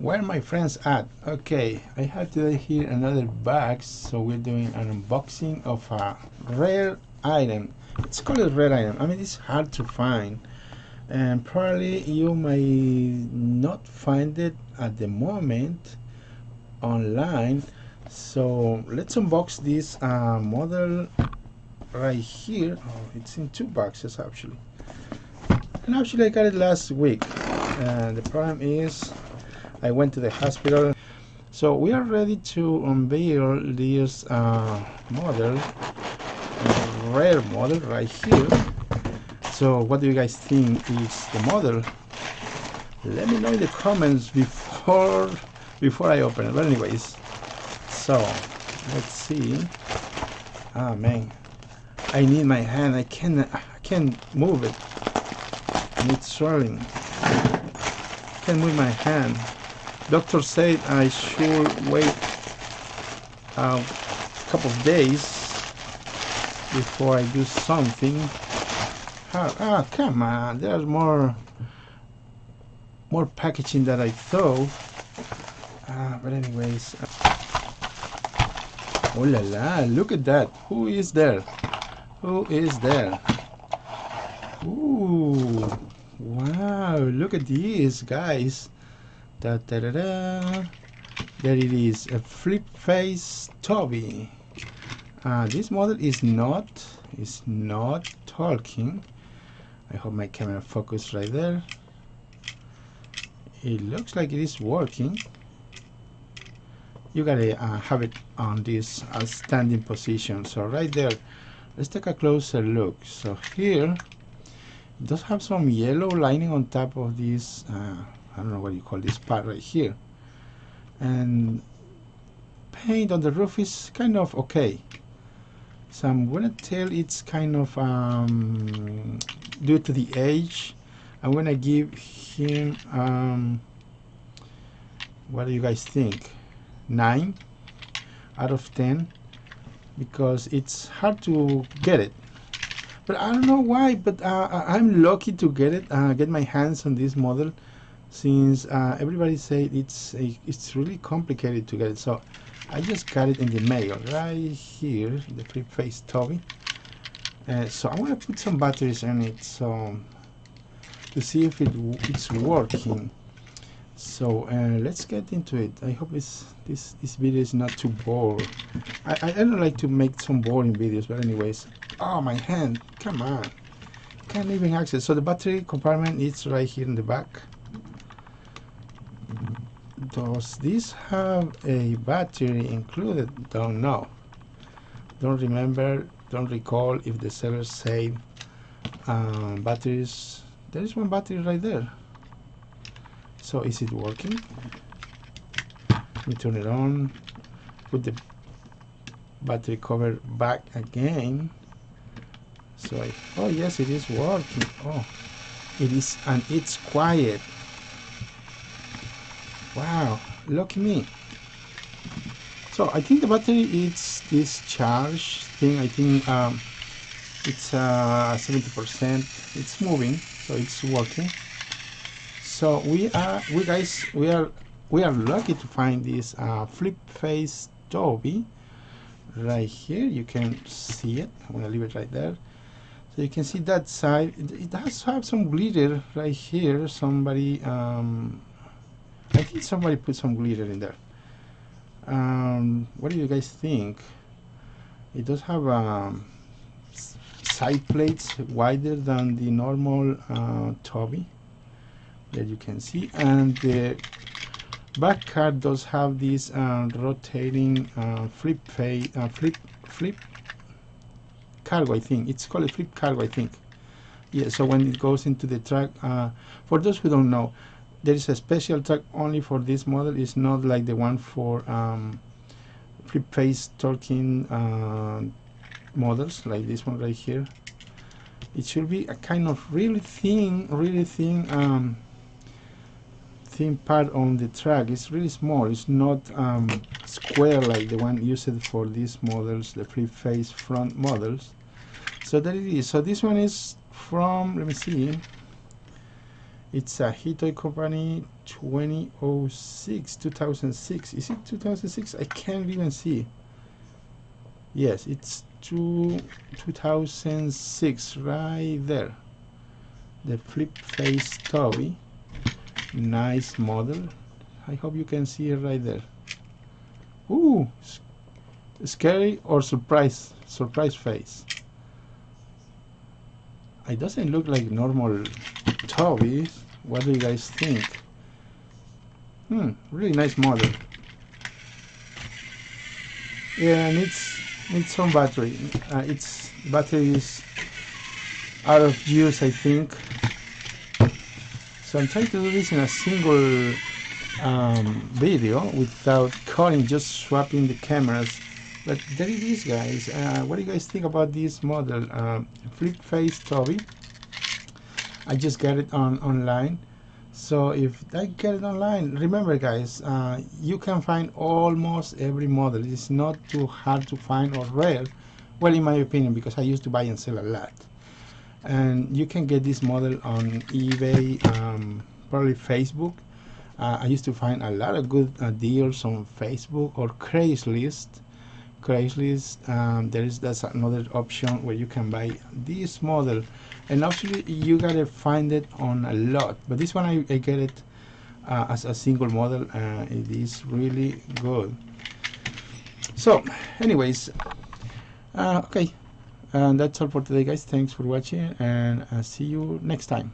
Where my friends at? Okay, I have today here another box, so we're doing an unboxing of a rare item. It's called a rare item. I mean, it's hard to find, and probably you may not find it at the moment online. So let's unbox this model right here. Oh, it's in two boxes actually, and actually I got it last week, and the problem is I went to the hospital. So we are ready to unveil this model, rare model right here. So what do you guys think is the model? Let me know in the comments before I open it. But anyways, so let's see. Ah man, I need my hand. I can't move it, and it's swelling. I can't move my hand. Doctor said I should wait a couple of days before I do something. Come on, there's more packaging than I thought. But anyways, oh la la, look at that. Who is there? Who is there? Ooh, wow, look at these guys. Da, da, da, da. There it is, a flip face Toby. This model is not talking. I hope my camera focus right there. It looks like it is working. You gotta have it on this standing position. So right there, let's take a closer look. So here it does have some yellow lining on top of this I don't know what you call this part right here, and paint on the roof is kind of okay. So I'm gonna tell it's kind of due to the age. I'm gonna give him what do you guys think? 9 out of 10, because it's hard to get it. But I don't know why, but I'm lucky to get it, get my hands on this model, since everybody said it's really complicated to get it. So I just got it in the mail right here, the flip face Toby. So I want to put some batteries in it, so to see if it's working. So let's get into it. I hope this video is not too boring. I don't like to make some boring videos, but anyways. Oh, my hand, come on, can't even access. So the battery compartment is right here in the back. Does this have a battery included? Don't know, don't remember, don't recall if the seller said batteries. There is one battery right there. So is it working? Let me turn it on, put the battery cover back again. So oh yes, it is working. Oh, it is, and it's quiet. Wow, lucky me. So I think the battery is this charge thing. I think it's 70%. It's moving, so it's working. So we are lucky to find this flip face Toby right here. You can see it. I'm gonna leave it right there, so you can see that side. It does have some glitter right here. Somebody I think somebody put some glitter in there. What do you guys think? It does have side plates wider than the normal Toby that you can see, and the back card does have this rotating flip cargo. I think it's called a flip cargo, I think. Yeah, so when it goes into the track, for those who don't know, there is a special track only for this model. It's not like the one for flip face talking models like this one right here. It should be a kind of really thin part on the track. It's really small. It's not square like the one used for these models, the flip face front models. So there it is. So this one is from, let me see, It's a Hitoi company, 2006. Is it 2006? I can't even see. Yes, it's 2006 right there. The flip face Toby, nice model. I hope you can see it right there. Ooh, scary or surprise face. It doesn't look like normal Toby. What do you guys think? Really nice model. Yeah, and it's some battery. Its battery is out of use, I think. So I'm trying to do this in a single video without cutting, just swapping the cameras. But there it is, guys. What do you guys think about this model? Flip face Toby. I just got it online. So if I get it online, remember, guys, you can find almost every model. It's not too hard to find or rare. Well, in my opinion, because I used to buy and sell a lot. And you can get this model on eBay, probably Facebook. I used to find a lot of good deals on Facebook or Craigslist. That's another option where you can buy this model, and actually you gotta find it on a lot, but this one I get it as a single model. It is really good. So anyways, okay, and that's all for today, guys. Thanks for watching, and see you next time.